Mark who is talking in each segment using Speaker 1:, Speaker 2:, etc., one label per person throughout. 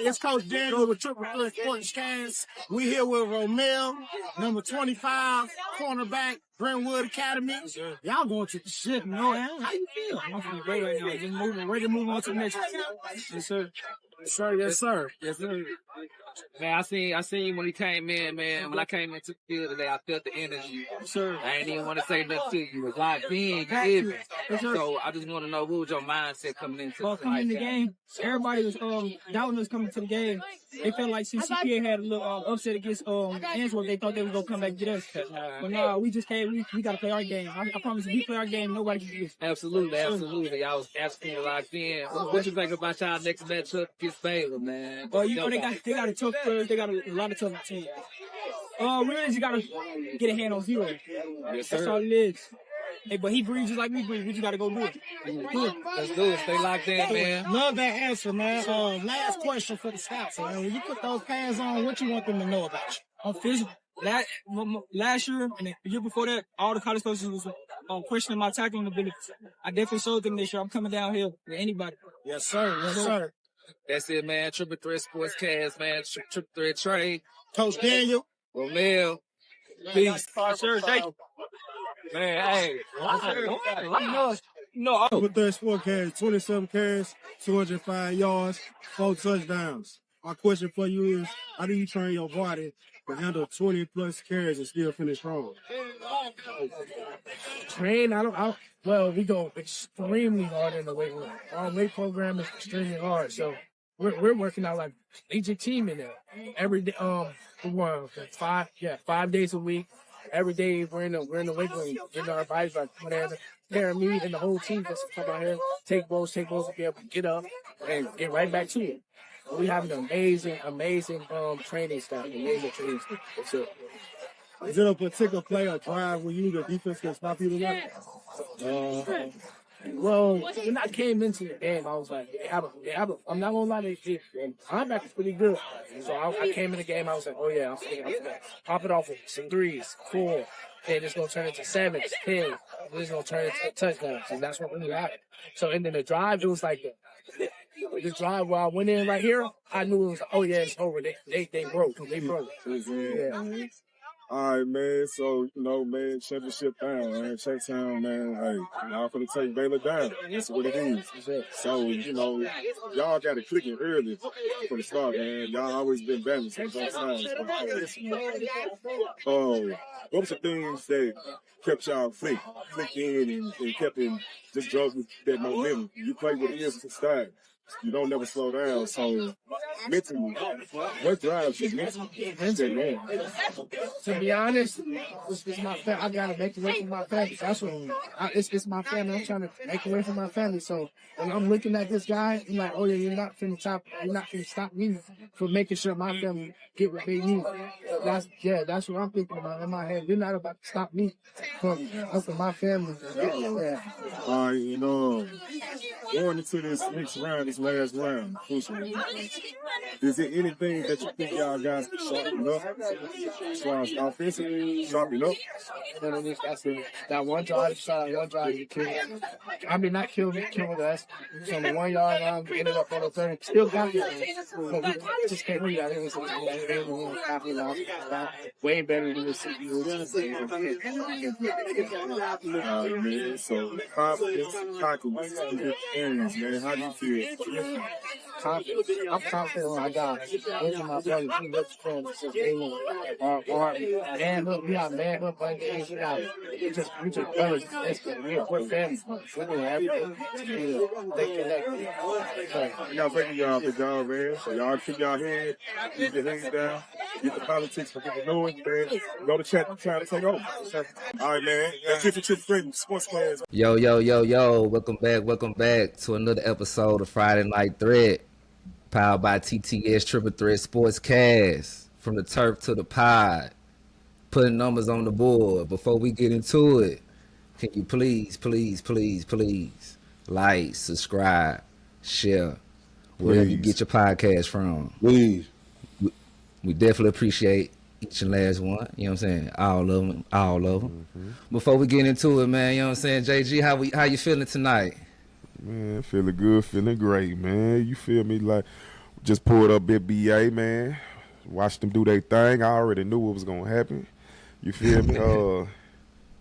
Speaker 1: it's Coach Daniel with Triple Threat Sportscast. We here with Romel, number 25, cornerback, Brentwood Academy. Y'all going to the shit, man. How you feel?
Speaker 2: I'm feeling great right now. Just ready to move on to the next one. Yes, sir.
Speaker 1: Yes, sir.
Speaker 2: Yes, sir. Man, I seen when he came in, man. When I came into the field today, I felt the energy. Sure. I ain't even want to say nothing to you. It's like being given. So I just want to know what was your mindset coming into
Speaker 3: coming in the game. Everybody was doubting us coming to the game. They felt like since CPA had a little upset against Antwerp, they thought they were gonna come back and get us. But no, we just came. We gotta play our game. I promise, if we play our game, nobody can get us.
Speaker 2: Absolutely. Y'all was asking locked in. What you think about y'all next matchup against Baylor, man?
Speaker 3: Well, you know they got a tough players. They got a lot of tough teams. We really just gotta get a hand on zero.
Speaker 2: Yes, sir.
Speaker 3: That's all it is. Hey, but he breathes just like we breathe. We just gotta go do it.
Speaker 2: Let's do it. Stay locked in, man.
Speaker 1: Love that answer, man. Last question for the scouts, man. When you put those pads on, what you want them to know about you?
Speaker 3: On physical. Last year and the year before that, all the college coaches was questioning my tackling ability. I definitely showed them this year. I'm coming downhill with anybody.
Speaker 1: Yes, sir. Yes, sir.
Speaker 2: That's it, man. Triple Threat Sportscast, man. Triple Threat Trey.
Speaker 1: Coach Daniel.
Speaker 2: Romel. Peace.
Speaker 3: Sir, thank you.
Speaker 2: Man, hey.
Speaker 1: Triple Threat Sportscast, 27 carries, 205 yards, 4 touchdowns. My question for you is, how do you train your body to handle 20-plus carries and still finish strong?
Speaker 4: Train, well, we go extremely hard in the weight room. Our weight program is extremely hard, so we're working out like Egypt team in there every day. 5 days a week. Every day we're in the weight room, getting our bodies like me and the whole team just come out here, take balls to be able to get up and get right back to it. We have an amazing training staff. So,
Speaker 1: is it a particular play or drive where you the defense can stop you tonight?
Speaker 4: Well, when I came into the game, I was like, I'm not gonna lie to you, linebackers pretty good. So I came in the game, I was like, oh yeah, I'm gonna pop it off with some 3s, 4, and it's gonna turn into 7s, 10s. It's gonna turn into touchdowns, and that's what really happened. So, and then the drive, it was like the drive where I went in right here, I knew it was, oh yeah, it's over. They broke. Yeah.
Speaker 5: All right, man. So, man, championship down, man. Shutdown, man. Hey, y'all finna take Baylor down. That's what it is. So, y'all got it clicking early from the start, man. Y'all always been balanced on both sides. What were some things that kept y'all flicked in and kept in just drove with that momentum? You play with ears to start. You don't never slow down, so mentally, what drives you mentally?
Speaker 4: To be honest, it's my family. I gotta make away from my family. That's what it's my family. I'm trying to make away from my family. So when I'm looking at this guy, I'm like, oh yeah, you're not finna stop me from making sure my family get what they need. That's what I'm thinking about in my head. You're not about to stop me from my family. Yeah.
Speaker 5: All right, going into this next round, this last round, is there anything that you think y'all guys can sharpen up? As far as offensively, sharpen up?
Speaker 4: That one drive, you killed. I mean, not killed us. So the 1 yard line, we ended up on the 30. Still got it. But we just can't read that. It was way better than the CPA.
Speaker 5: Man, so confidence, areas, man. How do you feel?
Speaker 4: I'm confident in my guys. Those are my brothers. We love friends since day one. Manhood, we got manhood, but we just brothers. We're family. We're doing everything. They connect.
Speaker 5: Y'all thanking y'all for y'all, man. So y'all keep y'all head, keep your heads down, get the politics for people knowing, man. Go to chat, trying to take over. All right, man. That's it for Triple Threat Sportscast.
Speaker 6: Yo. Welcome back to another episode of Friday Night Threat, powered by TTS Triple Threat Sportscast. From the turf to the pod, putting numbers on the board. Before we get into it, can you please like, subscribe, share, wherever you get your podcast from.
Speaker 5: Please.
Speaker 6: We definitely appreciate each and last one. You know what I'm saying? All of them. Mm-hmm. Before we get into it, man, you know what I'm saying? JG, how you feeling tonight?
Speaker 5: Man, feeling good, feeling great, man. You feel me? Like, Just pulled up at BA, man. Watched them do their thing. I already knew what was gonna happen. You feel me?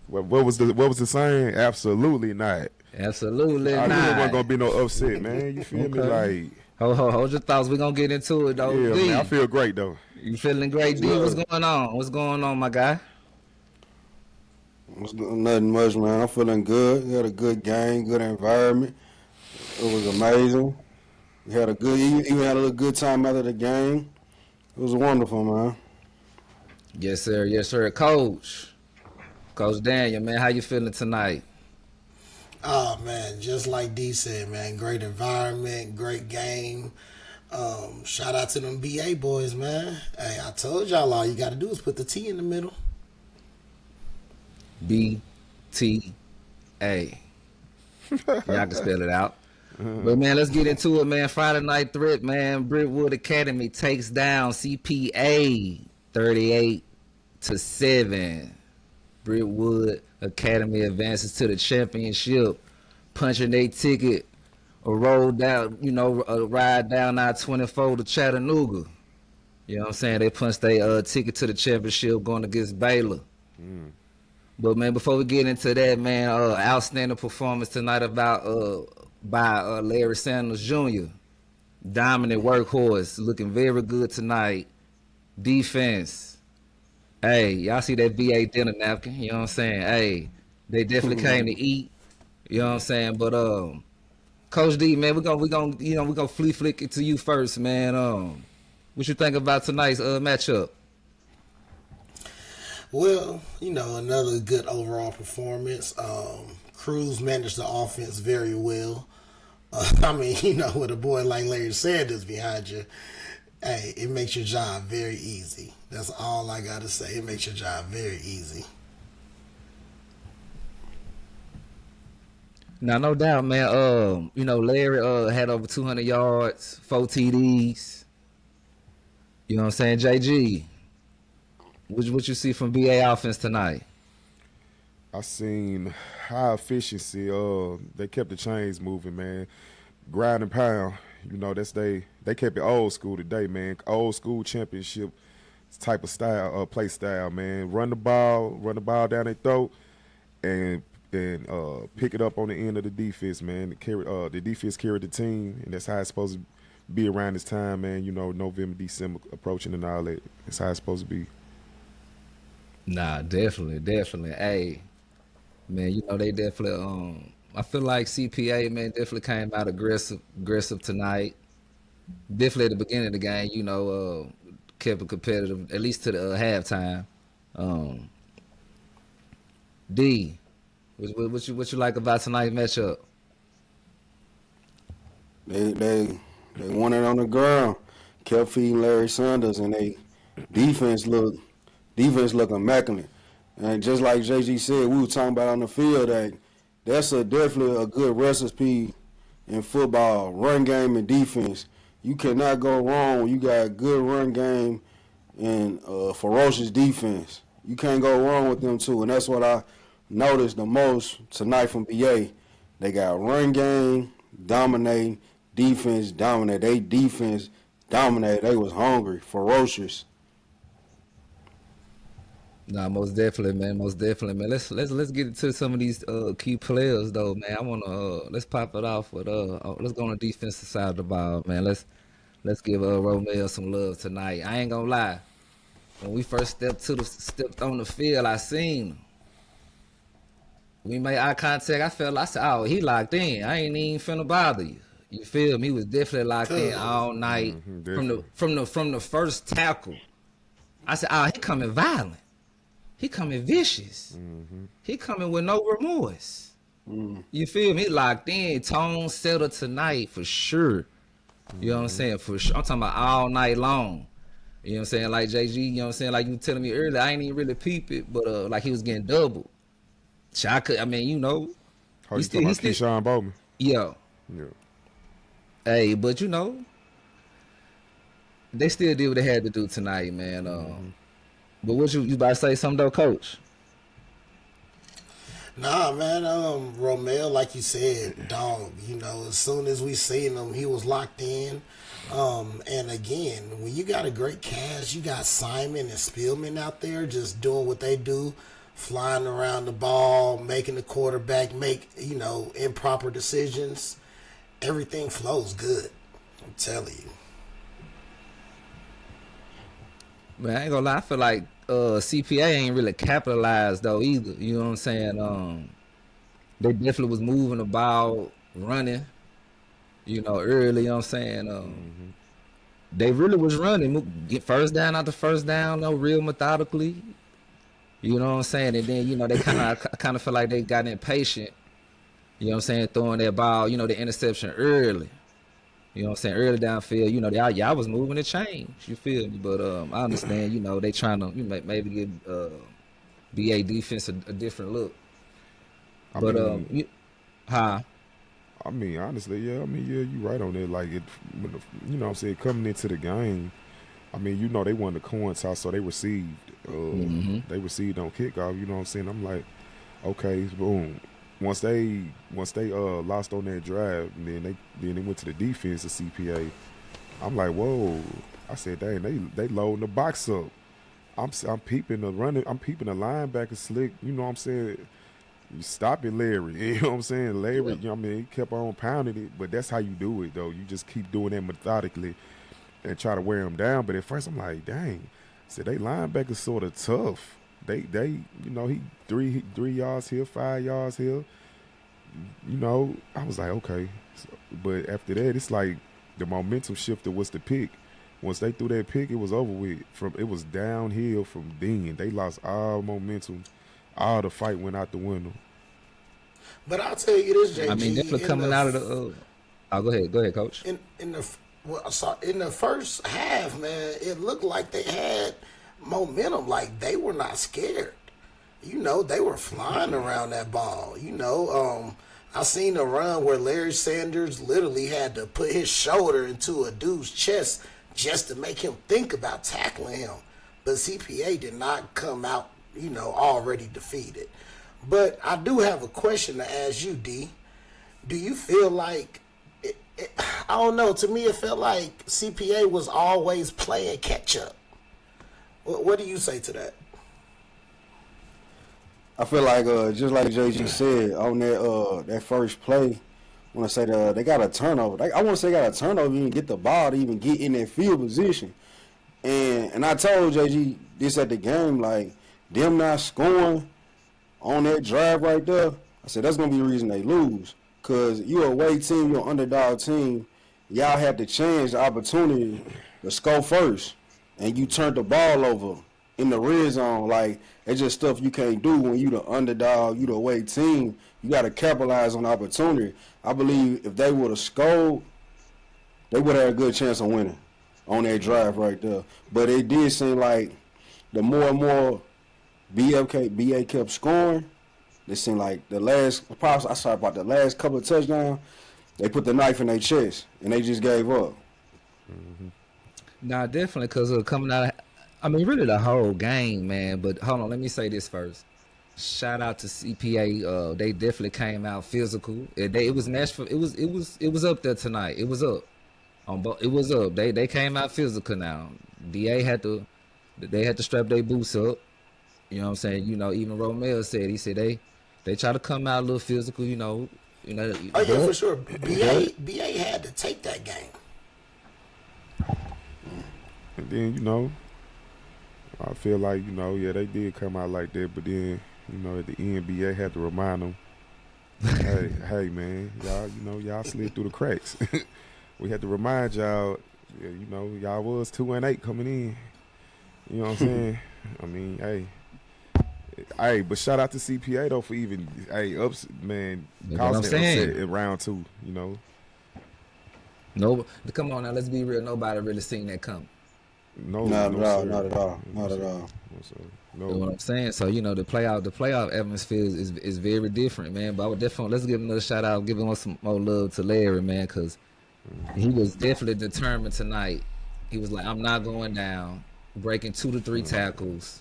Speaker 5: What was the saying? Absolutely not.
Speaker 6: Absolutely
Speaker 5: I knew it wasn't
Speaker 6: not.
Speaker 5: gonna be no upset, man. You feel me? Like,
Speaker 6: Hold your thoughts. We're gonna get into it though.
Speaker 5: yeah,
Speaker 6: D,
Speaker 5: man. I feel great though.
Speaker 6: you feeling great, D? What's going on? What's going on, my guy?
Speaker 7: Nothing much, man. I'm feeling good. We had a good game, good environment. It was amazing. We had even had a little good time after the game. It was wonderful, man.
Speaker 6: Yes, sir. Yes, sir. Coach Daniel, man, how you feeling tonight?
Speaker 8: Oh man, just like D said, man, great environment, great game. Shout out to them BA boys, man. Hey, I told y'all all you got to do is put the T in the middle.
Speaker 6: BTA. Y'all can spell it out. But man, let's get into it, man. Friday night threat, man. Brentwood Academy takes down CPA 38-7. Brentwood Academy advances to the championship, punching their ticket or roll down, ride down I-24 to Chattanooga. You know what I'm saying? They punched their ticket to the championship going against Baylor. But man, before we get into that, man, outstanding performance tonight by Larry Sanders Jr. Dominant workhorse, looking very good tonight. Defense. Hey, y'all see that VA dinner napkin? You know what I'm saying? Hey, they definitely came to eat. You know what I'm saying? But Coach D, man, we're gonna flick it to you first, man. What you think about tonight's matchup?
Speaker 8: Well, another good overall performance. Cruz managed the offense very well. With a boy like Larry Sanders behind you, hey, it makes your job very easy. That's all I got to say. It makes your job very easy.
Speaker 6: Now, no doubt, man. Larry had over 200 yards, 4 TDs. You know what I'm saying? JG, what you see from BA offense tonight?
Speaker 5: I seen high efficiency. They kept the chains moving, man. Grind and pound. They kept it old school today, man. Old school championship type of style, play style, man. Run the ball down their throat, and pick it up on the end of the defense, man. The defense carried the team, and that's how it's supposed to be around this time, man. November, December approaching and all that. That's how it's supposed to be.
Speaker 6: Nah, definitely. Hey, man, they definitely I feel like CPA, man, definitely came out aggressive tonight. Definitely at the beginning of the game, kept it competitive, at least to the halftime. D, what you like about tonight's matchup?
Speaker 7: They won it on the ground, kept feeding Larry Sanders, and they defense look immaculate. And just like JG said, we were talking about on the field that that's definitely a good recipe in football, run game and defense. You cannot go wrong when you got a good run game and ferocious defense. You can't go wrong with them two, and that's what I noticed the most tonight from BA. They got run game, dominate, defense, dominate. They defense dominated. They was hungry, ferocious.
Speaker 6: Nah, most definitely, man. Let's get into some of these key players, though, man. I wanna let's pop it off with let's go on the defensive side of the ball, man. Let's give Romel some love tonight. I ain't gonna lie. When we first stepped on the field, I seen him. We made eye contact. I said, oh, he locked in. I ain't even finna bother you. You feel me? He was definitely locked in all night from the first tackle. I said, oh, he coming violent. He coming vicious. He coming with no remorse. You feel me? He locked in. Tone settled tonight for sure. You know what I'm saying? For sure. I'm talking about all night long. You know what I'm saying? Like JG, you know what I'm saying? Like you telling me earlier, I ain't even really peep it, but like he was getting doubled. So I mean,
Speaker 5: you talking about Keyshawn Bowman?
Speaker 6: Yeah. Hey, but they still did what they had to do tonight, man. But what you about to say something though, Coach?
Speaker 8: Nah, man, Romel, like you said, dog, as soon as we seen him, he was locked in. And again, when you got a great cast, you got Simon and Spielman out there just doing what they do, flying around the ball, making the quarterback make, improper decisions. Everything flows good. I'm telling you.
Speaker 6: Man, I ain't gonna lie. I feel like CPA ain't really capitalized though either. You know what I'm saying? They definitely was moving the ball, running. Early. You know what I'm saying? They really was running, get first down after first down, real methodically. You know what I'm saying? And then they kind of feel like they got impatient. You know what I'm saying? Throwing that ball, the interception early. You know what I'm saying? Early downfield, y'all was moving the change. You feel me? But I understand, they trying to maybe give BA defense a different look. But
Speaker 9: I mean, honestly, yeah. I mean, yeah, you right on it. Like what I'm saying, coming into the game, I mean, they won the coin toss, so they received. They received on kickoff. You know what I'm saying? I'm like, okay, boom. Once they lost on that drive, and then they went to the defense of CPA. I'm like, whoa. I said, dang, they loading the box up. I'm peeping the running. I'm peeping the linebacker slick. You know what I'm saying? You stop it, Larry. You know what I'm saying? Larry, he kept on pounding it, but that's how you do it, though. You just keep doing that methodically and try to wear them down. But at first, I'm like, dang. I said, they linebackers sort of tough. They he 3 yards here, 5 yards here. I was like, okay. But after that, it's like the momentum shifted was the pick. Once they threw that pick, it was over with. It was downhill from then. They lost all momentum. All the fight went out the window.
Speaker 8: But I'll tell you this, JG.
Speaker 6: I mean, definitely coming out of the. Go ahead, Coach.
Speaker 8: In the first half, man, it looked like they had momentum. Like they were not scared. They were flying around that ball. I seen a run where Larry Sanders literally had to put his shoulder into a dude's chest just to make him think about tackling him. But CPA did not come out, already defeated. But I do have a question to ask you, D. Do you feel like, I don't know, to me it felt like CPA was always playing catch up. What do you say to that?
Speaker 7: I feel like just like JG said on that first play, I want to say they got a turnover. I want to say they got a turnover to even get the ball to even get in that field position. And I told JG this at the game, like them not scoring on that drive right there. I said that's gonna be the reason they lose. Cause you're a away team, you're an underdog team. Y'all had to change the opportunity to score first, and you turned the ball over in the red zone. Like it's just stuff you can't do when you the underdog, you the away team. You got to capitalize on the opportunity. I believe if they would have scored, they would have had a good chance of winning on that drive right there. But it did seem like the more and more BA kept scoring, it seemed like the last couple of touchdowns, they put the knife in their chest and they just gave up.
Speaker 6: Nah, definitely, because coming out, really the whole game, man. But hold on, let me say this first. Shout out to CPA. They definitely came out physical. It was Nashville. It was up there tonight. It was up. It was up. They came out physical now. DA had to strap their boots up. You know what I'm saying? Even Romel said, he said they try to come out a little physical.
Speaker 8: Oh yeah, for sure. BA had to take that game.
Speaker 9: And then I feel like they did come out like that, but then at the end, BA had to remind them, hey man, y'all slid through the cracks. We had to remind y'all, y'all was 2-8 coming in. You know what I'm saying? I mean, hey, but shout out to CPA though for even causing an upset in round 2.
Speaker 6: No, come on now, let's be real. Nobody really seen that coming.
Speaker 7: No, not at all. Not at all.
Speaker 9: No.
Speaker 6: You know what I'm saying? So the playoff atmosphere is very different, man. But I would definitely let's give another shout out, give him some more love to Larry, man, because he was definitely determined tonight. He was like, I'm not going down, breaking 2 to 3 tackles,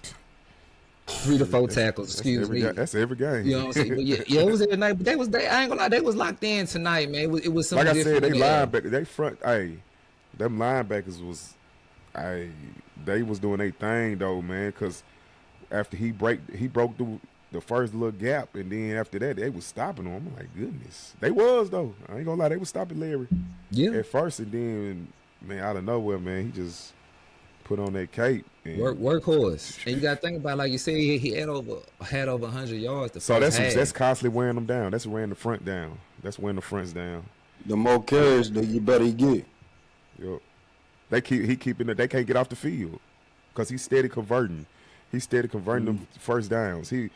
Speaker 6: 3 to 4 tackles. Excuse me.
Speaker 9: That's every game.
Speaker 6: You know what I'm saying? But yeah, it was every night. But I ain't gonna lie, they was locked in tonight, man. It was something
Speaker 9: like I
Speaker 6: different.
Speaker 9: said, they linebacker, they front. Them linebackers was, they was doing their thing though, man. Cause after he broke the first little gap, and then after that they was stopping him. I'm like, goodness, they was though. I ain't gonna lie, they was stopping Larry.
Speaker 6: Yeah.
Speaker 9: At first, and then man, out of nowhere, man, he just put on that cape. And
Speaker 6: Workhorse. And you got to think about, like you said, he had over 100 yards.
Speaker 9: So that's constantly wearing them down. That's wearing the front down. That's wearing the fronts down.
Speaker 7: The more carries, the you better he get.
Speaker 9: Yep. They keeping it. They can't get off the field because he's steady converting. He's steady converting them first downs. He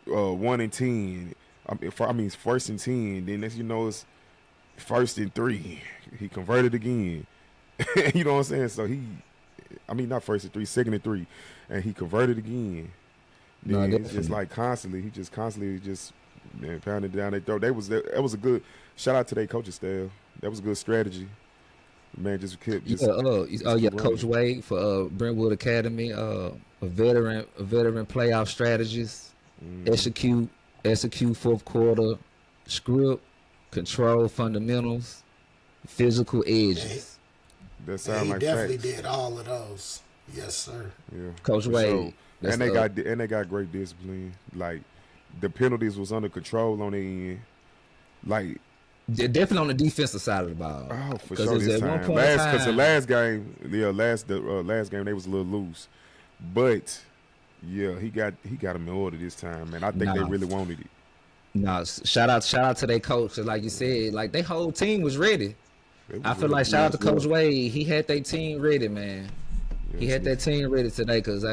Speaker 9: 1 and 10. I mean, first and 10. Then next, it's 1st and 3. He converted again. You know what I'm saying? So not 1st and 3, 2nd and 3, and he converted again. Then it's just like constantly. He just constantly pounding down their throat. That was a good shout out to their coaching staff. That was a good strategy. Man, just kept.
Speaker 6: Coach Wade for Brentwood Academy, a veteran playoff strategist. Execute fourth quarter, script, control fundamentals, physical edges.
Speaker 9: That sound like
Speaker 8: definitely
Speaker 9: facts.
Speaker 8: did all of those. Yes, sir.
Speaker 9: Yeah,
Speaker 6: Coach Wade.
Speaker 9: Sure. And they got great discipline. Like the penalties was under control on the end. Like
Speaker 6: they're definitely on the defensive side of the ball.
Speaker 9: Oh, for sure. This time. Because the last game, last game they was a little loose, but yeah, he got them in order this time, man. I think they really wanted it.
Speaker 6: No, shout out to their coach. Like you said, like their whole team was ready. I feel like shout out to Coach Wade. He had their team ready, man. He had that team ready today because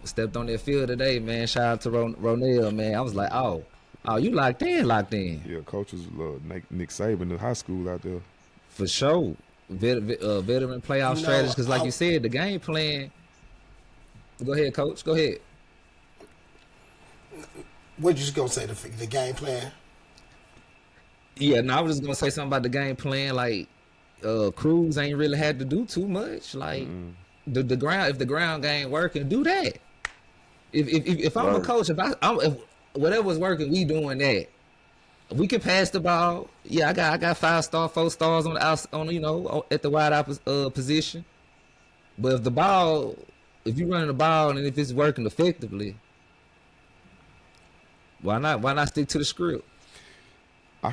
Speaker 6: stepped on their field today, man. Shout out to Romel, man. I was like, oh, you locked in.
Speaker 9: Yeah, coach was Nick Saban in high school out there.
Speaker 6: For sure. Veteran playoff strategist because like you said, the game plan. Go ahead, Coach. Go ahead.
Speaker 8: What you just going to say, the game plan?
Speaker 6: Yeah, no, I was just going to say something about the game plan. Like, Cruz ain't really had to do too much. Like, the ground, if the ground game working, do that. If I'm a coach, if whatever's working, we doing that. We can pass the ball. Yeah, I got 5-star, 4 stars on the out, at the wide out position. But if you running the ball and if it's working effectively, why not stick to the script?
Speaker 9: I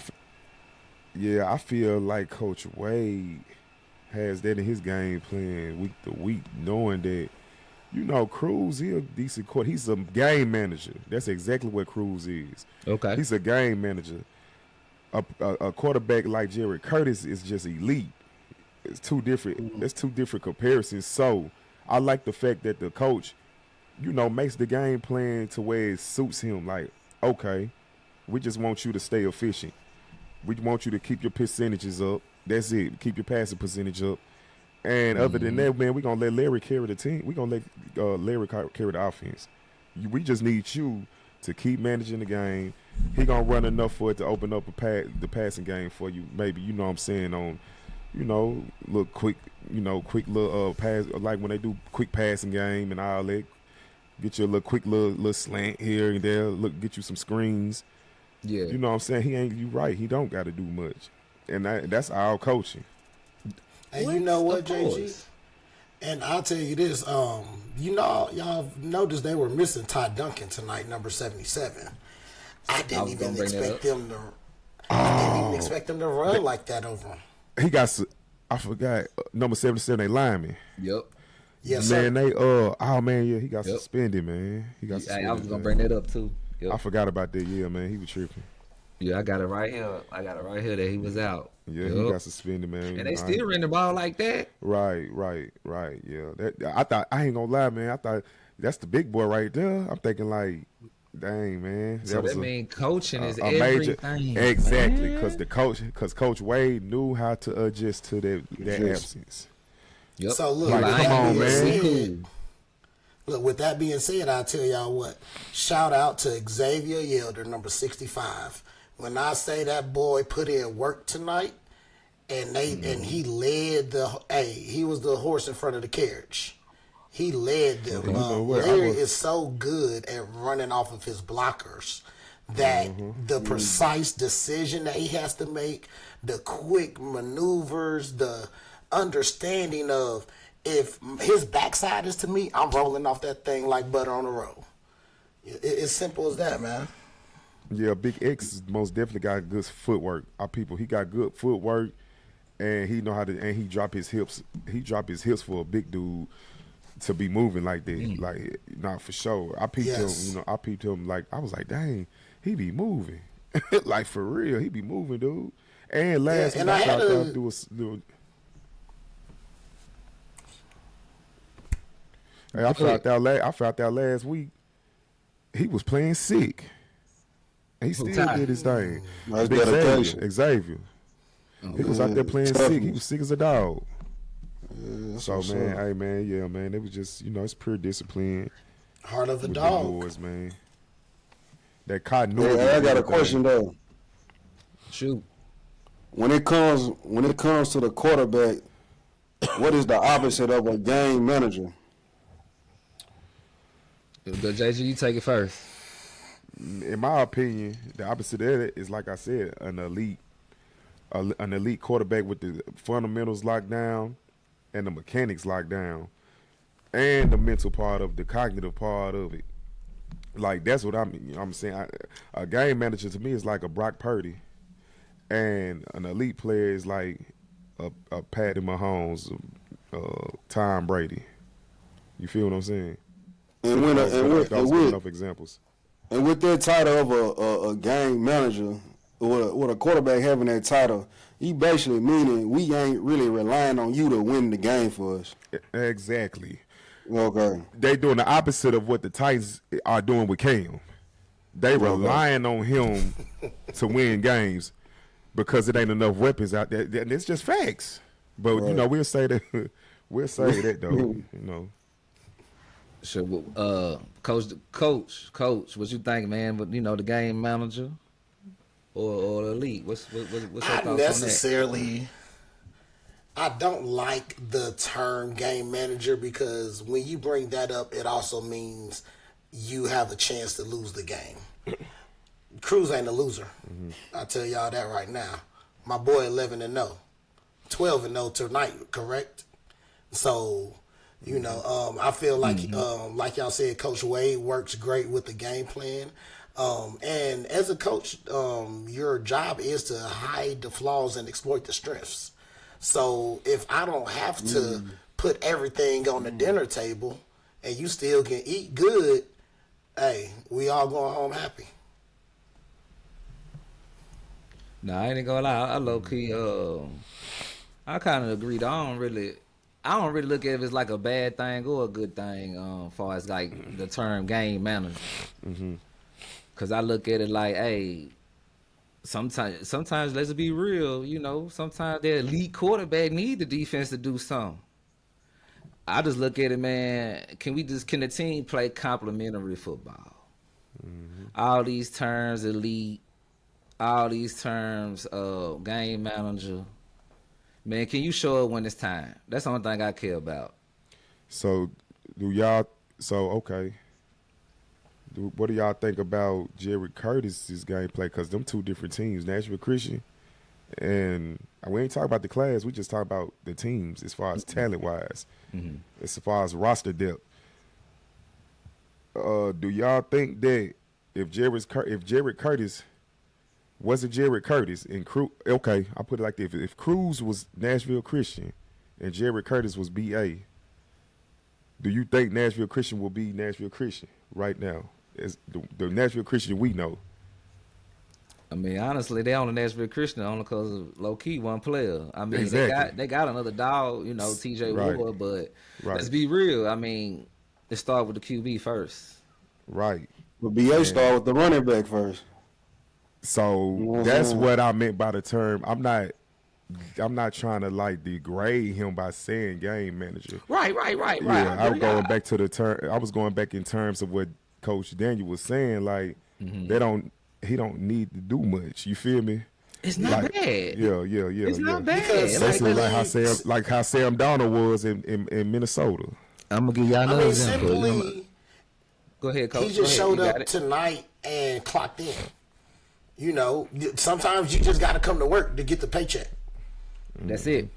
Speaker 9: feel like Coach Wade has that in his game plan week to week, knowing that, Cruz, he's a decent quarterback. He's a game manager. That's exactly what Cruz is.
Speaker 6: Okay.
Speaker 9: He's a game manager. A quarterback like Jerry Curtis is just elite. It's two different. It's two different comparisons. So I like the fact that the coach, makes the game plan to where it suits him. Like, okay, we just want you to stay efficient. We want you to keep your percentages up. That's it. Keep your passing percentage up. And other than that, man, we're going to let Larry carry the team. We're going to let Larry carry the offense. We just need you to keep managing the game. He going to run enough for it to open up the passing game for you. Maybe, on little quick little pass, like when they do quick passing game and all that. Get you a little quick little slant here and there. Get you some screens.
Speaker 6: Yeah.
Speaker 9: You know what I'm saying? You right. He don't got to do much. And that's our coaching.
Speaker 8: And you know what, JG? And I'll tell you this, y'all noticed they were missing Todd Duncan tonight, number 77. I didn't even expect them to run like that over him.
Speaker 9: He got, I forgot, number 77, they lineman.
Speaker 6: Yep.
Speaker 8: Yes,
Speaker 9: man,
Speaker 8: sir.
Speaker 9: He got suspended, man. He got suspended.
Speaker 6: I was going to bring that up, too. Yep.
Speaker 9: I forgot about that, man. He was tripping.
Speaker 6: Yeah, I got it right here. That he was out.
Speaker 9: Yeah, he got suspended, man.
Speaker 6: And they still ran the ball like that.
Speaker 9: Right. Yeah, I ain't gonna lie, man. I thought that's the big boy right there. I'm thinking like, dang, man.
Speaker 6: So that means coaching is everything.
Speaker 9: Exactly, because Coach Wade knew how to adjust to that absence.
Speaker 6: Yep.
Speaker 8: So look,
Speaker 9: come on, man.
Speaker 8: Look, with that being said, I'll tell y'all what. Shout out to Xavier Yelder, number 65. When I say that boy put in work tonight, and he led he was the horse in front of the carriage. He led them. Larry is so good at running off of his blockers that the precise decision that he has to make, the quick maneuvers, the understanding of if his backside is to me, I'm rolling off that thing like butter on the road. It's simple as that, man.
Speaker 9: Yeah, Big X most definitely got good footwork. He got good footwork, and he know how to. And he drop his hips. He drop his hips for a big dude to be moving like that. Like, not for sure. I peeped him. I peeped him. Like, I was like, dang, he be moving. Like, for real, he be moving, dude. And last week I tried to do Hey, I found out last week he was playing sick. He still did his thing. Xavier. He was out there playing sick. He was sick as a dog. Yeah, so, man, it was just, it's pure discipline.
Speaker 8: Heart of a dog.
Speaker 9: Boys, man. That continuity.
Speaker 7: Yeah, I got a question, though.
Speaker 6: Shoot.
Speaker 7: When it comes to the quarterback, what is the opposite of a game manager?
Speaker 6: JG, you take it first.
Speaker 9: In my opinion, the opposite of it is, like I said, an elite quarterback with the fundamentals locked down and the mechanics locked down and the mental part of the cognitive part of it. Like, that's what I'm saying. A game manager to me is like a Brock Purdy, and an elite player is like a Patty Mahomes, Tom Brady. You feel what I'm saying?
Speaker 7: And
Speaker 9: enough examples.
Speaker 7: And with that title of a game manager, with a quarterback having that title, he basically meaning we ain't really relying on you to win the game for us.
Speaker 9: Exactly.
Speaker 7: Okay.
Speaker 9: They doing the opposite of what the Titans are doing with Cam. They relying on him to win games because it ain't enough weapons out there. And it's just facts. But we'll say that though.
Speaker 6: So, coach, what you think, man? But the game manager or the elite? What's your thoughts on that?
Speaker 8: I don't like the term game manager because when you bring that up, it also means you have a chance to lose the game. Cruz ain't a loser. I tell y'all that right now. My boy 11-0, 12-0 tonight, correct? So. I feel like y'all said, Coach Wade works great with the game plan. And as a coach, your job is to hide the flaws and exploit the strengths. So if I don't have to put everything on the dinner table and you still can eat good, hey, we all going home happy.
Speaker 6: Nah, I ain't gonna lie. I low key, I kind of agree. I don't really look at it as like a bad thing or a good thing, as far as like the term game manager. Cause I look at it like, hey, sometimes let's be real, sometimes the elite quarterback need the defense to do something. I just look at it, man, can the team play complementary football? All these terms, elite, all these terms, game manager. Man, can you show it when it's time? That's the only thing I care about.
Speaker 9: So, what do y'all think about Jerry Curtis's gameplay? Because them two different teams, Nashville Christian, and we ain't talking about the class. We just talk about the teams as far as talent-wise, as far as roster depth. Do y'all think that if Jerry Curtis wasn't Jerry Curtis and Cruz, okay, I'll put it like this. If Cruz was Nashville Christian and Jerry Curtis was BA, do you think Nashville Christian will be Nashville Christian right now? As the Nashville Christian we know.
Speaker 6: I mean, honestly, they on the Nashville Christian only because of low-key one player. I mean,
Speaker 9: exactly.
Speaker 6: they got another dog, TJ Ward, but let's be real. I mean, it start with the QB first.
Speaker 9: Right.
Speaker 7: But BA start with the running back first.
Speaker 9: So that's what I meant by the term. I'm not trying to like degrade him by saying game manager.
Speaker 6: Right.
Speaker 9: Yeah, I was going back to the term. I was going back in terms of what Coach Daniel was saying. Like he don't need to do much. You feel me?
Speaker 6: It's not bad.
Speaker 9: Yeah.
Speaker 6: It's not bad.
Speaker 9: Basically, like how Sam Darnold was in Minnesota.
Speaker 6: I'm gonna give y'all another example. Go ahead, Coach.
Speaker 8: He just showed up tonight and clocked in. Sometimes you just got to come to work to get the paycheck.
Speaker 6: That's it.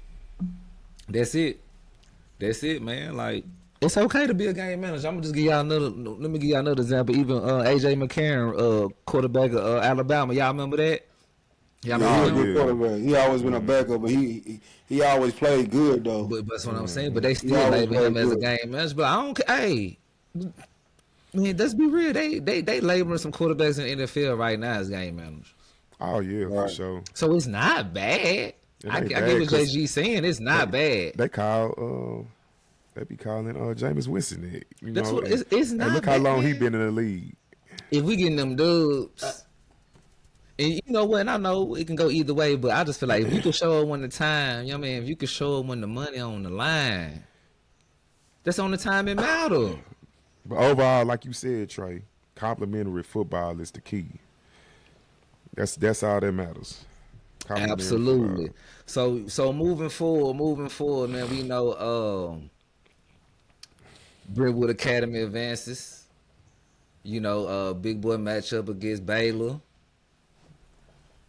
Speaker 6: That's it. That's it, man. Like, it's okay to be a game manager. I'm gonna just give y'all another. Let me give y'all another example. Even AJ McCarron, quarterback of Alabama. Y'all remember that? Y'all
Speaker 7: Yeah, he
Speaker 6: remember
Speaker 7: was a
Speaker 6: him?
Speaker 7: good quarterback. He always been a backup, but he always played good though.
Speaker 6: But that's what I'm saying. But they
Speaker 7: He
Speaker 6: still
Speaker 7: always
Speaker 6: label him
Speaker 7: played
Speaker 6: as a
Speaker 7: good.
Speaker 6: game manager. But I don't care. Hey, man, let's be real. They labeling some quarterbacks in the NFL right now as game managers.
Speaker 9: Oh yeah, for
Speaker 7: Right.
Speaker 9: sure.
Speaker 6: So it's not bad. I
Speaker 9: ain't
Speaker 6: get
Speaker 9: bad
Speaker 6: what
Speaker 9: 'cause
Speaker 6: JG saying. It's not bad.
Speaker 9: They call they be calling Jameis Winston it. You
Speaker 6: That's
Speaker 9: know,
Speaker 6: what it's
Speaker 9: hey,
Speaker 6: not
Speaker 9: look
Speaker 6: bad.
Speaker 9: how long he been in the league.
Speaker 6: If we getting them dubs, and you know what? And I know it can go either way, but I just feel like if you can show up when the time, you know what I mean? If you can show up when the money on the line, that's on the time it matter.
Speaker 9: But overall, like you said, Trey, complimentary football is the key. That's all that matters. Complimentary
Speaker 6: Absolutely.
Speaker 9: football.
Speaker 6: So moving forward, man, we know Brentwood Academy advances. You know, big boy matchup against Baylor.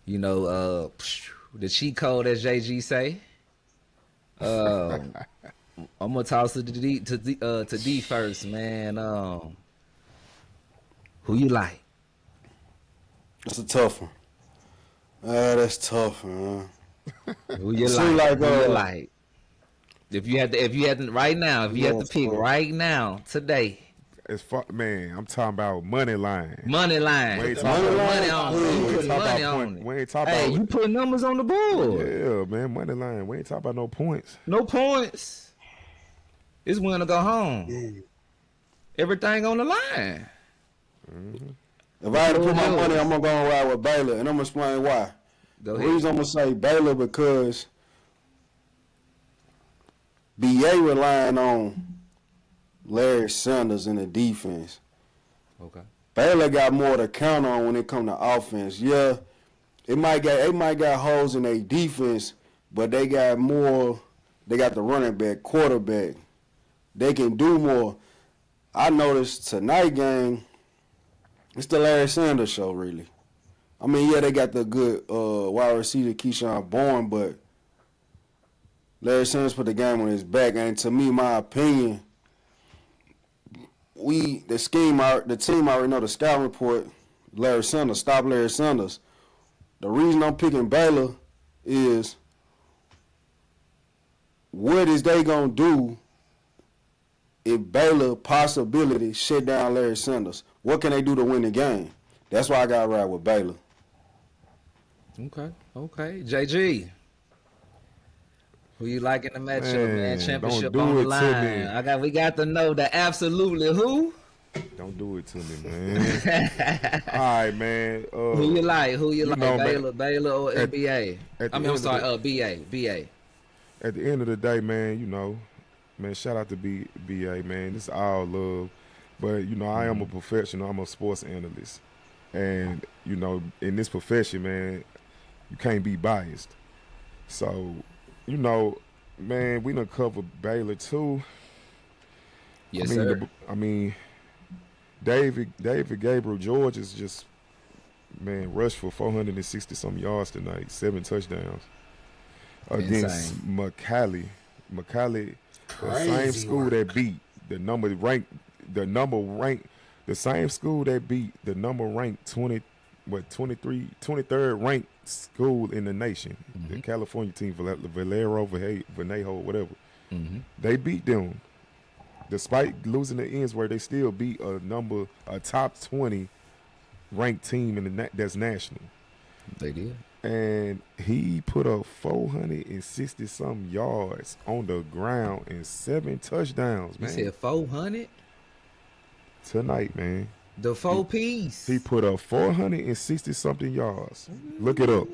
Speaker 6: You know, the cheat code, as JG say. I'm gonna toss it to D first, man. Who you like?
Speaker 7: That's a tough one. That's tough, man.
Speaker 6: Who you
Speaker 7: Seem
Speaker 6: like?
Speaker 7: like,
Speaker 6: Who you like? If you had to right now, if you had to pick
Speaker 7: fuck.
Speaker 6: right now, today,
Speaker 9: As far, man, I'm talking about money line.
Speaker 6: money line.
Speaker 9: We ain't
Speaker 6: You
Speaker 9: talking
Speaker 6: put
Speaker 9: about
Speaker 6: money on it. You
Speaker 9: We
Speaker 6: put
Speaker 9: ain't talking
Speaker 6: money
Speaker 9: about
Speaker 6: on
Speaker 9: point.
Speaker 6: it.
Speaker 9: We ain't talking
Speaker 6: Hey,
Speaker 9: about.
Speaker 6: you put numbers on the board.
Speaker 9: Yeah, man, money line. We ain't talking about no points.
Speaker 6: No points. It's win or go home. Everything on the line.
Speaker 7: If I had to put my money, I'm gonna go ride with Baylor, and I'm gonna explain why.
Speaker 6: Go
Speaker 7: The
Speaker 6: ahead.
Speaker 7: reason I'm gonna say Baylor because BA relying on Larry Sanders in the defense.
Speaker 6: Okay.
Speaker 7: Baylor got more to count on when it come to offense. Yeah, they might got holes in their defense, but they got more. They got the running back, quarterback. They can do more. I noticed tonight game, it's the Larry Sanders show, really. I mean, yeah, they got the good wide receiver Keyshawn Bourne, but Larry Sanders put the game on his back. And to me, my opinion, the team already know the scout report. Larry Sanders, stop Larry Sanders. The reason I'm picking Baylor is what is they gonna do if Baylor possibility shut down Larry Sanders? What can they do to win the game? That's why I got to ride with Baylor.
Speaker 6: Okay. JG. Who you like in the matchup, man? Championship
Speaker 9: don't do
Speaker 6: on the
Speaker 9: it to
Speaker 6: line.
Speaker 9: me.
Speaker 6: We got to know the absolutely who.
Speaker 9: Don't do it to me, man. All right, man.
Speaker 6: Who you like?
Speaker 9: know,
Speaker 6: Baylor or NBA? I'm sorry, BA.
Speaker 9: At the end of the day, man, you know, man, shout out to BA, man. This is all love. But, you know, I am a professional. I'm a sports analyst. And, you know, in this profession, man, you can't be biased. So, you know, man, we done covered Baylor too.
Speaker 6: Yes, sir.
Speaker 9: David Gabriel George is just, man, rushed for 460-some yards tonight, 7 touchdowns against McCallie. McCallie, the same school that beat the same school that beat the number ranked 23rd ranked school in the nation, the California team, Valero, Vallejo, whatever. They beat them. Despite losing the ends where they still beat a top 20 ranked team that's national.
Speaker 6: They did.
Speaker 9: And he put up 460-some yards on the ground and 7 touchdowns, man.
Speaker 6: You said 400?
Speaker 9: Tonight, man.
Speaker 6: The 4-piece.
Speaker 9: He put up 460-something yards. Look it up.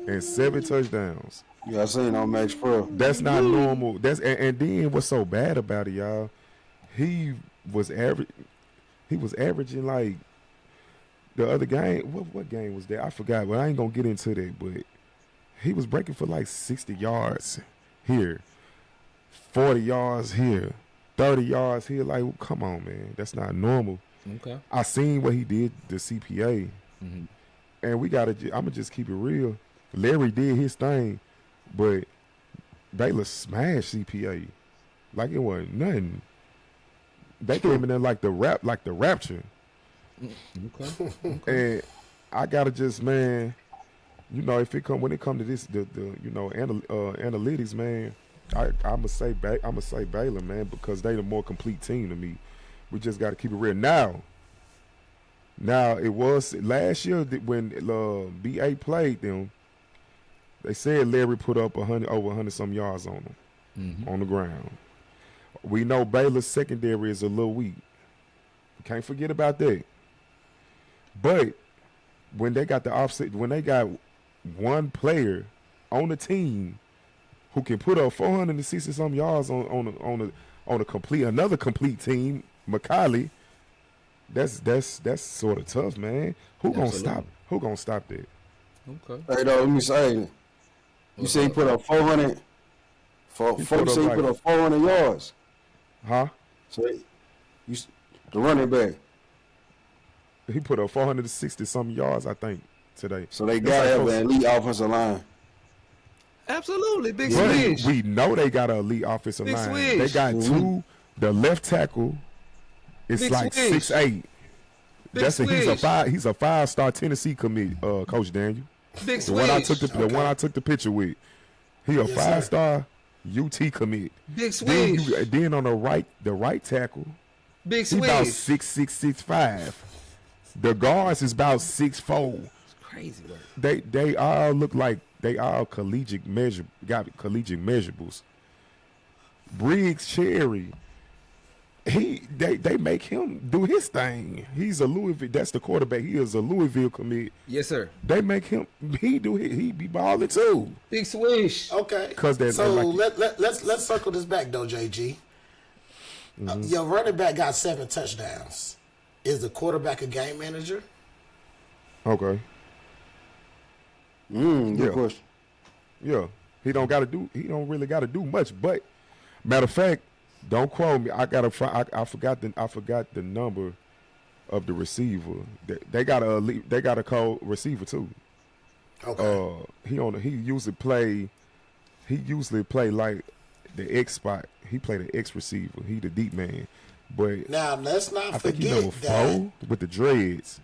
Speaker 9: And 7 touchdowns.
Speaker 7: Yeah, I seen on Max Pro.
Speaker 9: That's not normal. And then what's so bad about it, y'all? He was averaging like the other game. What game was that? I forgot. But I ain't gonna get into that. But he was breaking for like 60 yards here, 40 yards here, 30 yards here. Like, come on, man. That's not normal.
Speaker 6: Okay.
Speaker 9: I seen what he did to CPA, and I'm gonna just keep it real. Larry did his thing, but Baylor smashed CPA like it wasn't nothing. They came in there like the rapture.
Speaker 6: Okay.
Speaker 9: And I gotta just, man, you know, when it come to this, the analytics, man, I'ma say Baylor, man, because they the more complete team to me. We just gotta keep it real. Now it was last year when BA played them. They said Larry put up over 100 some yards on them on the ground. We know Baylor's secondary is a little weak. Can't forget about that. But when they got the offset, when they got one player on the team who can put up 460 some yards on another complete team, McCauley, that's sort of tough, man. Who gonna stop that?
Speaker 6: Okay.
Speaker 7: Hey, though, let me say, you say he put up 400. You say he put up 400 yards.
Speaker 9: Huh?
Speaker 7: So the running back.
Speaker 9: He put up 460 some yards, I think, today.
Speaker 7: So they got to have an elite offensive line.
Speaker 6: Absolutely, big switch.
Speaker 9: We know they got an elite offensive line.
Speaker 6: Switch.
Speaker 9: They got two. The left tackle is
Speaker 6: Big
Speaker 9: like
Speaker 6: switch.
Speaker 9: 6'8". He's a
Speaker 6: switch.
Speaker 9: He's a 5-star Tennessee commit, Coach Daniel.
Speaker 6: Big
Speaker 9: The
Speaker 6: switch.
Speaker 9: one I took the picture with. He a 5-star UT commit.
Speaker 6: Big switch.
Speaker 9: Then on the right tackle,
Speaker 6: Big
Speaker 9: he
Speaker 6: switch.
Speaker 9: about 6'6", 6'5". The guards is about 6'4".
Speaker 6: It's crazy, bro.
Speaker 9: They all look like they all collegiate measurables. Briggs Cherry, they make him do his thing. He's a Louisville. That's the quarterback. He is a Louisville commit.
Speaker 6: Yes, sir.
Speaker 9: They make him. He be balling too.
Speaker 6: Big swish.
Speaker 8: Okay.
Speaker 9: So
Speaker 8: let's circle this back though, JG. Your running back got 7 touchdowns. Is the quarterback a game manager?
Speaker 9: Okay.
Speaker 7: Good question.
Speaker 9: Yeah. He don't really gotta do much. But matter of fact, don't quote me. I forgot the number of the receiver. They got a cold receiver too.
Speaker 8: Okay.
Speaker 9: He usually play like the X spot. He play the X receiver. He the deep man. But
Speaker 8: now let's not
Speaker 9: I think he
Speaker 8: forget
Speaker 9: number
Speaker 8: that
Speaker 9: 4 with the dreads.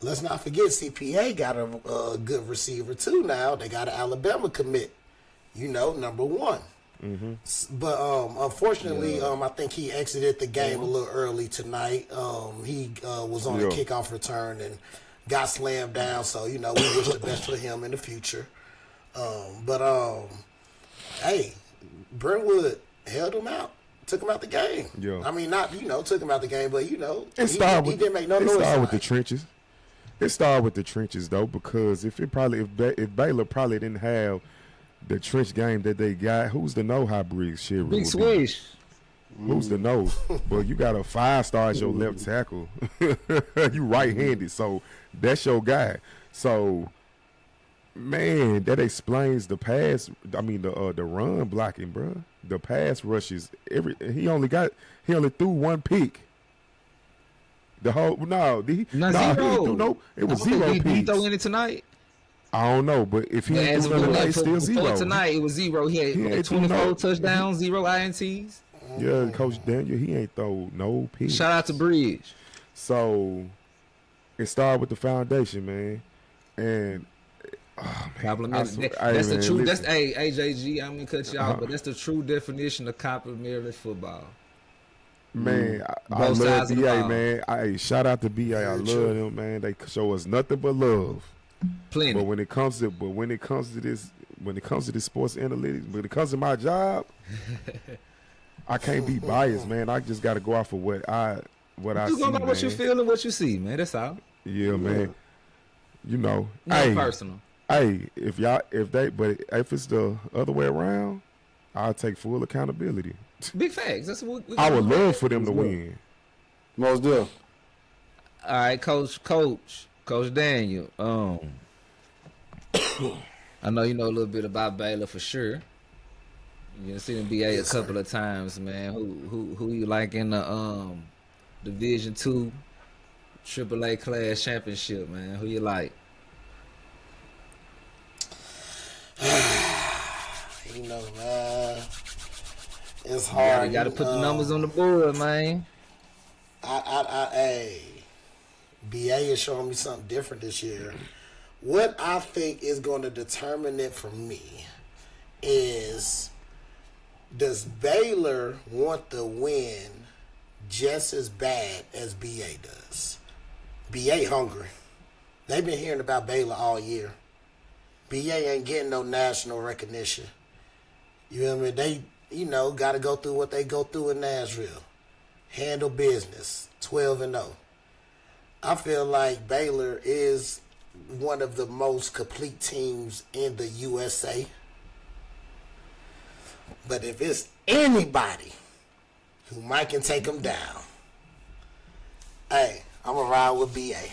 Speaker 8: let's not forget CPA got a good receiver too. Now they got an Alabama commit. Number 1. But unfortunately, I think he exited the game a little early tonight. He was on a kickoff return and got slammed down. So we wish the best for him in the future. Hey, Brentwood held him out. Took him out the game.
Speaker 9: Yeah.
Speaker 8: I mean, not took him out the game, but he didn't make no
Speaker 9: It
Speaker 8: noise.
Speaker 9: started with the trenches. It started with the trenches though, because if Baylor probably didn't have the trench game that they got, who's to know how Briggs Cherry
Speaker 6: Big
Speaker 9: would
Speaker 6: swish.
Speaker 9: be? Who's to know? But you got a 5-star as your left tackle. You right-handed, so that's your guy. So, man, that explains the pass. I mean, the run blocking, bro. The pass rushes. He only threw 1 pick. The whole it was 0
Speaker 6: Did he
Speaker 9: picks.
Speaker 6: throw in it tonight?
Speaker 9: I don't know, but if he ain't threw none, it's still 0.
Speaker 6: Tonight it was 0. He had 24 touchdowns, 0 INTs.
Speaker 9: Yeah, Coach Daniel, he ain't throw no picks.
Speaker 6: Shout out to Bridge.
Speaker 9: So it started with the foundation, man, and
Speaker 6: Compliment. That's the true. That's AJG. I'm gonna cut you off, but that's the true definition of complimentary football.
Speaker 9: Man, I
Speaker 6: Both
Speaker 9: love
Speaker 6: sides of the
Speaker 9: BA,
Speaker 6: ball.
Speaker 9: man. Shout out to BA. I love them, man. They show us nothing but love.
Speaker 6: Plenty.
Speaker 9: But when it comes to this sports analytics, when it comes to my job, I can't be biased, man. I just got to go off of what I
Speaker 6: You
Speaker 9: see,
Speaker 6: go by
Speaker 9: man.
Speaker 6: what you feel and what you see, man. That's all.
Speaker 9: Yeah, man.
Speaker 6: Not personal.
Speaker 9: Hey, if it's the other way around, I'll take full accountability.
Speaker 6: Big facts. That's what
Speaker 9: I would love for them to win.
Speaker 7: Most definitely.
Speaker 6: All right, Coach Daniel. I know you know a little bit about Baylor for sure. You seen him BA a couple of times, man. Who you like in the Division II AAA class championship, man? Who you like?
Speaker 8: You know, man, it's
Speaker 6: Yeah,
Speaker 8: hard.
Speaker 6: you gotta put the numbers on the board, man.
Speaker 8: Hey, BA is showing me something different this year. What I think is going to determine it for me is, does Baylor want the win just as bad as BA does? BA hungry. They've been hearing about Baylor all year. BA ain't getting no national recognition. You know what I mean? They, got to go through what they go through in Nashville. Handle business, 12-0. I feel like Baylor is one of the most complete teams in the USA. But if it's anybody who might can take them down, hey, I'm going to ride with BA.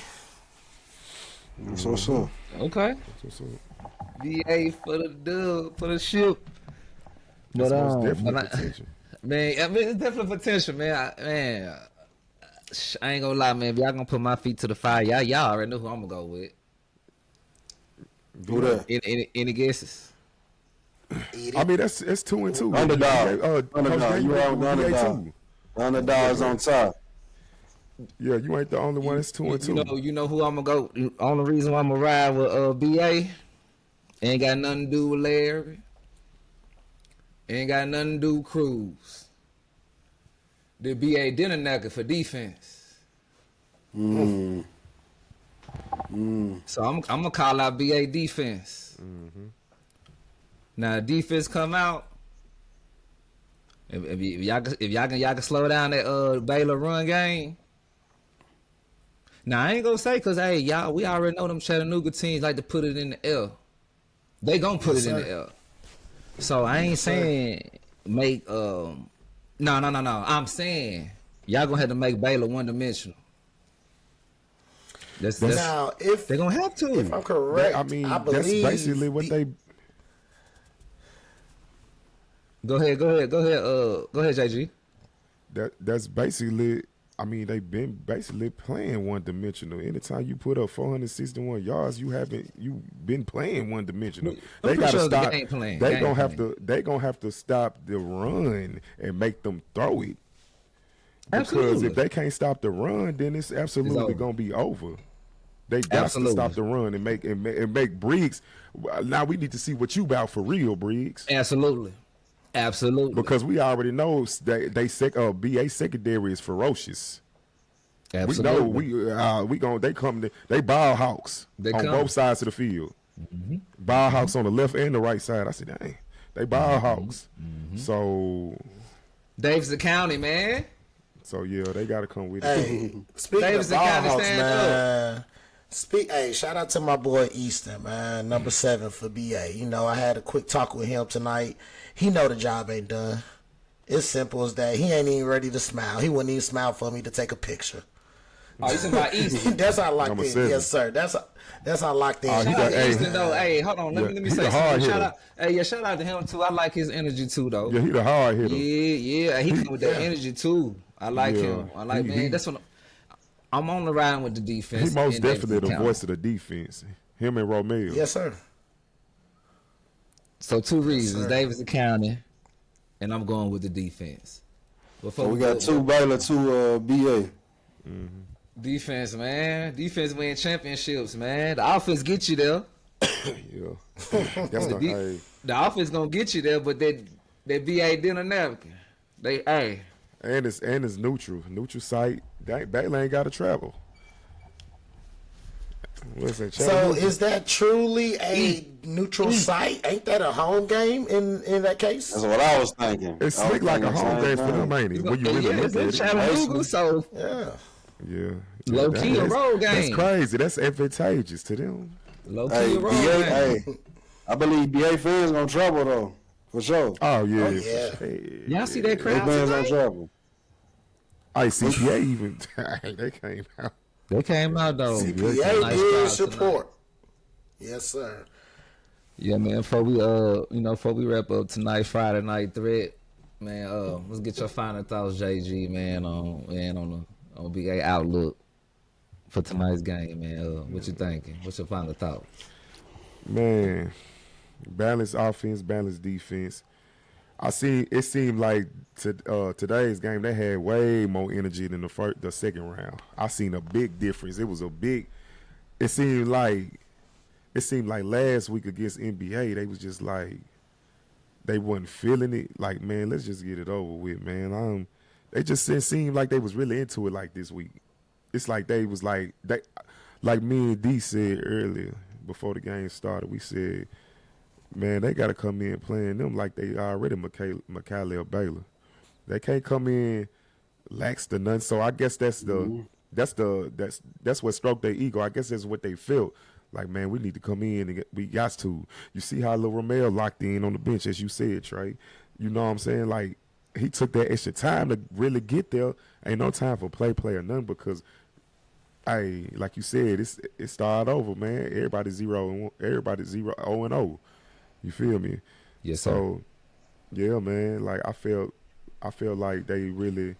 Speaker 7: That's what's up.
Speaker 6: Okay.
Speaker 9: That's what's up.
Speaker 6: BA for the dub, for the ship.
Speaker 9: That's
Speaker 6: But
Speaker 9: most definitely potential.
Speaker 6: man, I mean, it's definitely potential, man. I ain't gonna lie, man. If y'all gonna put my feet to the fire, y'all already know who I'm gonna go with.
Speaker 7: Who that?
Speaker 6: Any guesses?
Speaker 9: I mean, it's 2-2.
Speaker 7: Underdog. Underdog. You are the underdog. The underdog's on top.
Speaker 9: Yeah, you ain't the only one. It's 2-2.
Speaker 6: You know who I'm gonna go. Only reason why I'm gonna ride with BA ain't got nothing to do with Larry. Ain't got nothing to do with Cruz. The BA dinner knacker for defense. So I'm gonna call out BA defense. Now defense come out. If y'all can slow down that Baylor run game. Now I ain't gonna say, cause hey y'all, we already know them Chattanooga teams like to put it in the L. They gonna put it in the L. So I ain't saying make no. I'm saying y'all gonna have to make Baylor one dimensional.
Speaker 8: Now, if
Speaker 6: they're gonna have to,
Speaker 8: if I'm correct,
Speaker 9: I mean,
Speaker 8: I believe
Speaker 9: that's basically what they.
Speaker 6: Go ahead, JG.
Speaker 9: That's basically. I mean, they've been basically playing one dimensional. Anytime you put up 461 yards, you've been playing one dimensional. They gotta stop. They gonna have to stop the run and make them throw it. Because if they can't stop the run, then it's absolutely gonna be over. They got to stop the run and make Briggs. Now we need to see what you about for real, Briggs.
Speaker 6: Absolutely.
Speaker 9: Because we already know that BA secondary is ferocious.
Speaker 6: Absolutely.
Speaker 9: We know they ball hawks on both sides of the field. Ball hawks on the left and the right side. I said, dang, they ball hawks. So
Speaker 6: Davidson County, man.
Speaker 9: So yeah, they gotta come with
Speaker 8: it. Speaking
Speaker 6: Davidson
Speaker 8: of ball
Speaker 6: County,
Speaker 8: hawks,
Speaker 6: man.
Speaker 8: Hey, shout out to my boy Easton, man, number 7 for BA. I had a quick talk with him tonight. He know the job ain't done. It's simple as that. He ain't even ready to smile. He wouldn't even smile for me to take a picture.
Speaker 6: Oh, you talking about Easton?
Speaker 8: That's how locked in. 7. Yes, sir. That's how locked in.
Speaker 6: Shout out to Easton, though. Hey, hold on. Let me say something. Shout out to him too. I like his energy too, though.
Speaker 9: Yeah, he the hard hitter.
Speaker 6: Yeah. He come with that energy too. I like him. I like man. That's what I'm on the ride with the defense.
Speaker 9: He most definitely the voice of the defense. Him and Romel.
Speaker 8: Yes, sir.
Speaker 6: So 2 reasons: Davidson County, and I'm going with the defense.
Speaker 7: So we got 2 Baylor, 2 BA.
Speaker 6: Defense, man. Defense win championships, man. The offense get you there.
Speaker 9: Yeah. That's
Speaker 6: the offense gonna get you there, but that BA dinner napkin.
Speaker 9: And it's neutral site. Baylor ain't got to travel. Listen,
Speaker 8: so is that truly a neutral site? Ain't that a home game in that case?
Speaker 7: That's what I was thinking.
Speaker 9: It's slick like a home game for them, ain't it? When you really look at
Speaker 6: it. So
Speaker 9: yeah.
Speaker 6: Low key a road game.
Speaker 9: That's crazy. That's advantageous to them.
Speaker 6: Low key a road game.
Speaker 7: Hey, I believe BA fans gonna trouble though, for sure.
Speaker 9: Oh yeah.
Speaker 6: Y'all see that crowd?
Speaker 7: Fans gonna trouble.
Speaker 9: CPA even they came out.
Speaker 6: They came out though.
Speaker 8: CPA did support. Yes, sir.
Speaker 6: Yeah, man. Before we wrap up tonight's Friday Night Threat, man. Let's get your final thoughts, JG, man, on BA outlook for tonight's game, man. What you thinking? What's your final thoughts?
Speaker 9: Man, Balanced offense, balanced defense. It seemed like today's game they had way more energy than the second round. I seen a big difference. It seemed like last week against NBA they was just like they wasn't feeling it. Like, man, let's just get it over with, man. They just didn't seem like they was really into it like this week. It's like they was like me and D said earlier before the game started. We said, man, they got to come in playing them like they already McCallie or Baylor. They can't come in lax to none. So I guess that's what stroked their ego. I guess that's what they felt. Like, man, we need to come in and we got to. You see how little Romel locked in on the bench, as you said, Trey. You know what I'm saying? Like, he took that extra time to really get there. Ain't no time for play or nothing because, like you said, it started over, man. Everybody 0-0. You feel me?
Speaker 6: Yes,
Speaker 9: so, yeah, man. Like I felt like they really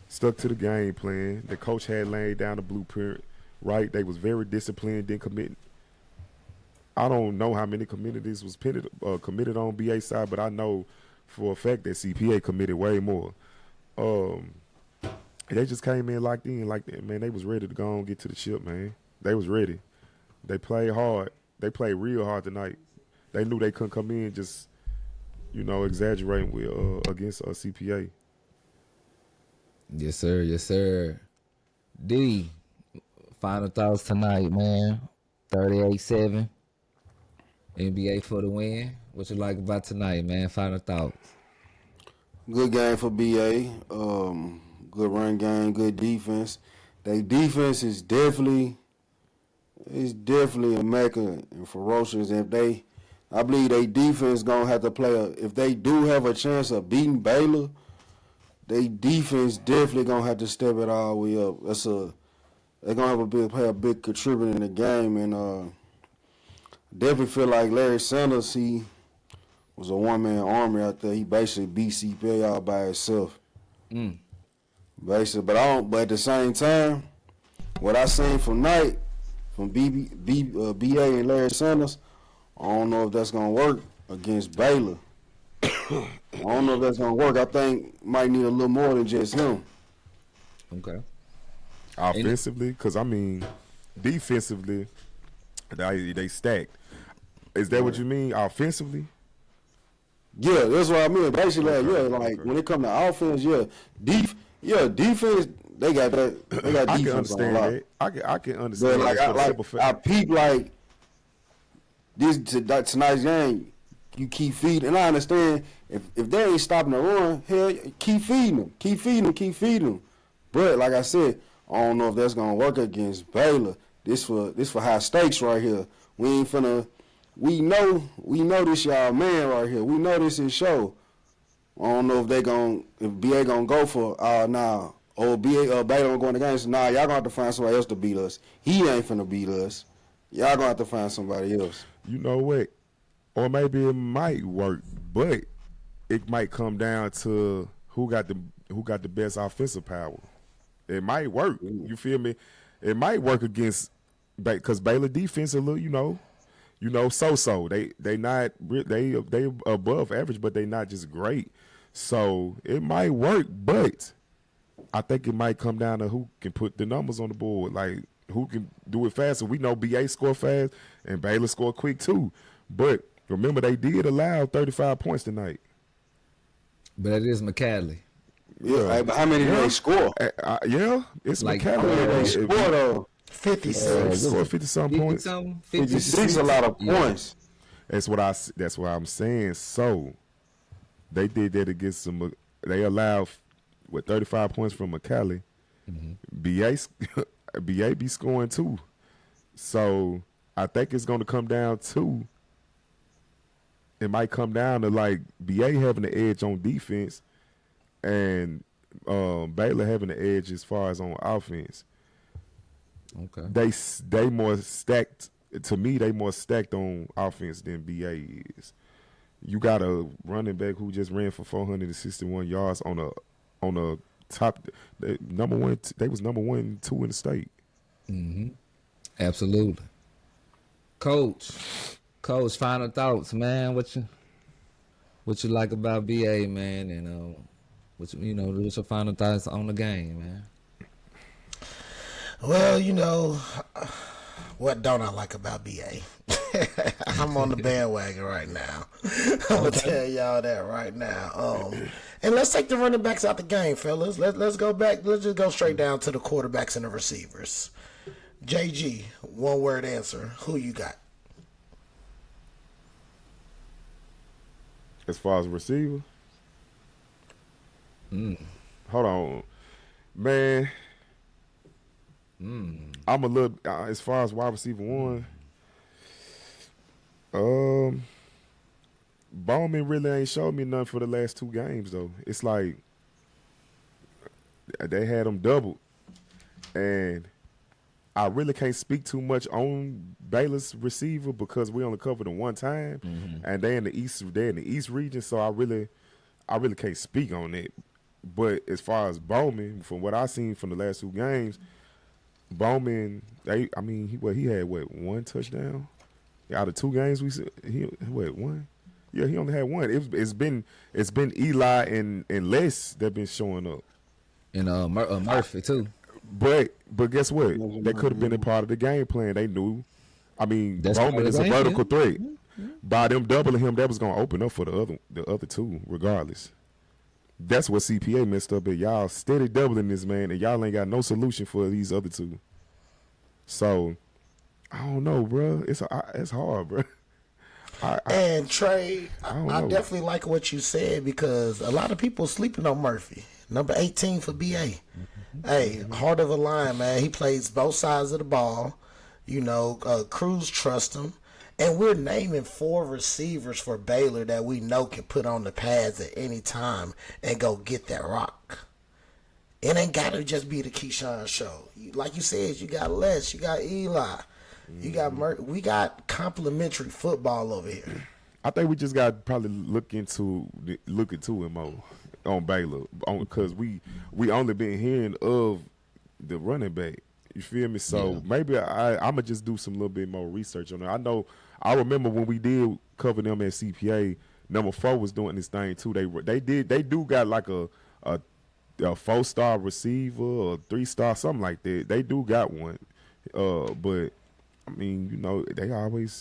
Speaker 9: stuck to the game plan. The coach had laid down the blueprint, right? They was very disciplined, didn't commit. I don't know how many committees was committed on BA side, but I know for a fact that CPA committed way more. They just came in locked in like that, man. They was ready to go and get to the ship, man. They was ready. They played hard. They played real hard tonight. They knew they couldn't come in just, exaggerating with against CPA.
Speaker 6: Yes, sir. Yes, sir. D, final thoughts tonight, man. 38-7. NBA for the win. What you like about tonight, man? Final thoughts.
Speaker 7: Good game for BA. Good run game, good defense. Their defense is definitely immaculate and ferocious. I believe they defense gonna have to play if they do have a chance of beating Baylor, they defense definitely gonna have to step it all the way up. They're gonna have play a big contributor in the game, and definitely feel like Larry Sanders, he was a one-man army out there. He basically beat CPA all by himself. Basically, but at the same time, what I seen from BA and Larry Sanders, I don't know if that's gonna work against Baylor. I don't know if that's gonna work. I think might need a little more than just him.
Speaker 6: Okay.
Speaker 9: Offensively, because defensively, they stacked. Is that what you mean? Offensively?
Speaker 7: Yeah, that's what I mean. Basically, when it comes to offense, defense, they got that. They got defense.
Speaker 9: I can understand that. I can understand that.
Speaker 7: I peep like tonight's game. You keep feeding, and I understand if they ain't stopping the run, hell, keep feeding them. But like I said, I don't know if that's gonna work against Baylor. This for high stakes right here. We ain't finna. We know this y'all man right here. We know this is show. I don't know if BA gonna go for nah. Or Baylor gonna go in the game. So, nah, y'all gonna have to find somebody else to beat us. He ain't finna beat us. Y'all gonna have to find somebody else.
Speaker 9: You know what? Or maybe it might work, but it might come down to who got the best offensive power. It might work. You feel me? It might work against because Baylor defense a little, so. They above average, but they not just great. So it might work, but I think it might come down to who can put the numbers on the board, like who can do it faster. We know BA score fast and Baylor score quick too, but remember they did allow 35 points tonight.
Speaker 6: But it is McCallie.
Speaker 7: Yeah, but how many did they score?
Speaker 9: It's
Speaker 6: like
Speaker 7: McCallie. They scored 56.
Speaker 9: Scored 50-some points.
Speaker 7: 56 a lot of points.
Speaker 9: That's what I'm saying. So they did that against some. They allowed 35 points from McCallie. BA be scoring too. So I think it's going to come down to. It might come down to like BA having the edge on defense, and Baylor having the edge as far as on offense.
Speaker 6: Okay.
Speaker 9: They more stacked. To me, they more stacked on offense than BA is. You got a running back who just ran for 461 yards on a top number one. They was number 1 and 2 in the state.
Speaker 6: Absolutely. Coach, Coach, final thoughts, man. What you like about BA, man, and what's your final thoughts on the game, man?
Speaker 8: Well, what don't I like about BA? I'm on the bandwagon right now. I'm gonna tell y'all that right now. And let's take the running backs out the game, fellas. Let's go back. Let's just go straight down to the quarterbacks and the receivers. JG, one word answer. Who you got?
Speaker 9: As far as receiver, hold on, man. I'm a little as far as wide receiver one. Bowman really ain't showed me nothing for the last 2 games though. It's like they had him doubled, and I really can't speak too much on Baylor's receiver because we only covered them one time, and they're in the East region, so I really can't speak on it. But as far as Bowman, from what I seen from the last 2 games, Bowman, he had one touchdown out of 2 games. One? Yeah, he only had one. It's been Eli and Les that been showing up,
Speaker 6: and Murphy too.
Speaker 9: But guess what? That could have been a part of the game plan. They knew. I mean, Bowman is a vertical threat. By them doubling him, that was going to open up for the other 2, regardless. That's what CPA messed up at. Y'all steady doubling this man, and y'all ain't got no solution for these other 2. So, I don't know, bro. It's hard, bro.
Speaker 8: And Trey, I definitely like what you said because a lot of people sleeping on Murphy, number 18 for BA. Hey, heart of the line, man. He plays both sides of the ball. Cruz trusts him. And we're naming 4 receivers for Baylor that we know can put on the pads at any time and go get that rock. It ain't got to just be the Keyshawn show. Like you said, you got Les, you got Eli, you got we got complimentary football over here.
Speaker 9: I think we just got to probably look into him more on Baylor because we only been hearing of the running back. You feel me? So maybe I'm gonna just do some little bit more research on it. I remember when we did cover them at CPA. Number 4 was doing this thing too. They do got like a 4-star receiver or 3-star, something like that. They do got one, but I mean,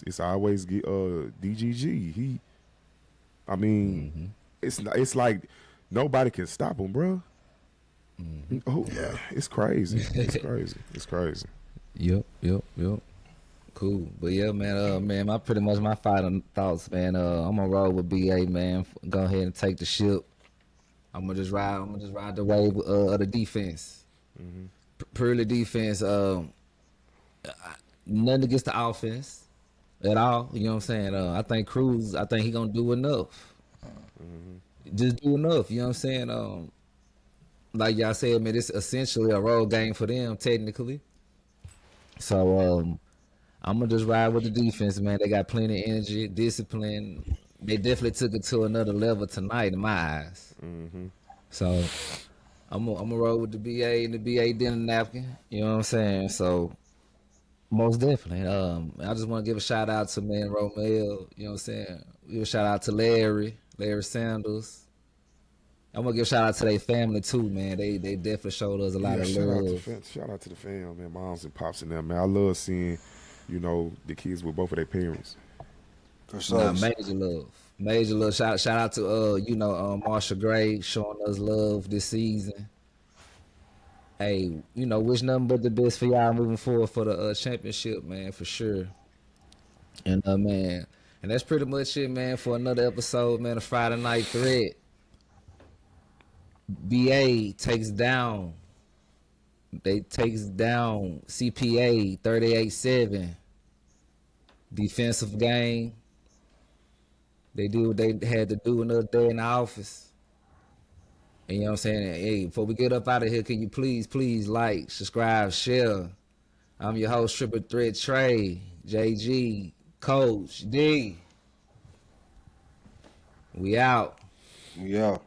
Speaker 9: it's always get DGG. It's like nobody can stop him, bro. Oh yeah, it's crazy. It's crazy.
Speaker 6: Yep. Cool, but yeah, man. My final thoughts, man. I'm gonna roll with BA, man. Go ahead and take the ship. I'm gonna just ride the wave of the defense. Purely defense. Nothing against the offense at all. You know what I'm saying? I think Cruz. I think he gonna do enough. Just do enough. You know what I'm saying? Like y'all said, man, it's essentially a road game for them, technically. So I'm gonna just ride with the defense, man. They got plenty of energy, discipline. They definitely took it to another level tonight, in my eyes. So I'm gonna roll with the BA and the BA dinner napkin. You know what I'm saying? So most definitely. I just want to give a shout out to man Romel. You know what I'm saying? Give a shout out to Larry Sanders. I'm gonna give a shout out to their family too, man. They definitely showed us a lot of love.
Speaker 9: Shout out to the fam, man. Moms and pops and them, man. I love seeing, the kids with both of their parents.
Speaker 6: Major love. Shout out to Marsha Gray showing us love this season. Hey, wish nothing but the best for y'all moving forward for the championship, man, for sure. And man, and that's pretty much it, man, for another episode, man, of Friday Night Threat. BA takes down CPA 38-7. Defensive game. They do what they had to do another day in the office. And you know what I'm saying? Hey, before we get up out of here, can you please like, subscribe, share. I'm your host, Triple Threat Trey, JG, Coach D. We out.
Speaker 7: We out.